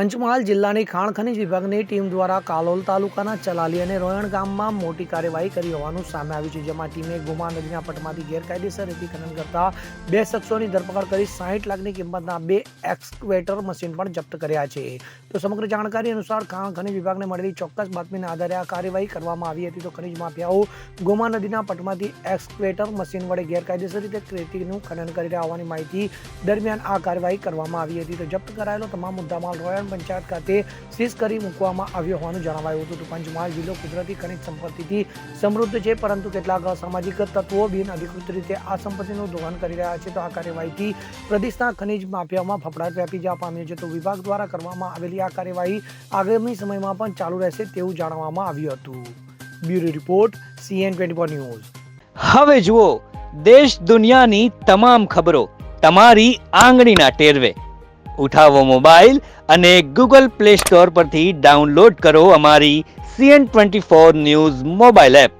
પંચમહાલ જિલ્લાની ખાણ ખનીજ વિભાગની ટીમ દ્વારા કાલોલ તાલુકાના ચલાલી અને રોયણ ગામમાં મોટી કાર્યવાહી કરી હોવાનું સામે આવ્યું છે, જેમાં ટીમે ગોમા નદીના પટમાંથી ગેરકાયદેસર રેતી ખનન કરતા 2 શખ્સોની ધરપકડ કરી 60 લાખની કિંમતના 2 એક્સકેવેટર મશીન પણ જપ્ત કર્યા છે। તો સમગ્ર જાણકારી અનુસાર ખાણ ખનીજ વિભાગને મળેલી ચોક્કસ બાતમીના આધારે આ કાર્યવાહી કરવામાં આવી હતી। તો ખનીજ માફિયાઓ ગોમા નદીના પટમાંથી એક્સકેવેટર મશીન વડે ગેરકાયદેસર રીતે રેતીનું ખનન કરી રહ્યા હોવાની માહિતી દરમિયાન આ કાર્યવાહી કરવામાં આવી હતી। તો જપ્ત કરાયેલો તમામ મુદ્દામાલ રોયણ પંચાયત ખાતે સીઝ કરી મૂકવામાં આવ્યો હોવાનું જણાવાયું હતું। તો પંચમહાલ જિલ્લો કુદરતી ખનિજ સંપત્તિથી સમૃદ્ધ છે, પરંતુ કેટલાક અસામાજિક તત્વો બિન અધિકૃત રીતે આ સંપત્તિનું દોહન કરી રહ્યા છે। તો આ કાર્યવાહીથી પ્રદેશના ખનિજ માફિયામાં ફફડાટ વ્યાપી જવા પામ્યો છે। તો વિભાગ દ્વારા કરવામાં આવેલી આ કાર્યવાહી આગામી સમયમાં પણ ચાલુ રહેશે તેવું જાણવામાં આવ્યું હતું। Bureau report CN24 news. હવે જુઓ દેશ દુનિયાની તમામ ખબરો તમારી આંગળીના ટેરવે। ઉઠાવો મોબાઈલ અને Google Play Store પરથી ડાઉનલોડ કરો અમારી CN24 ન્યૂઝ મોબાઈલ એપ।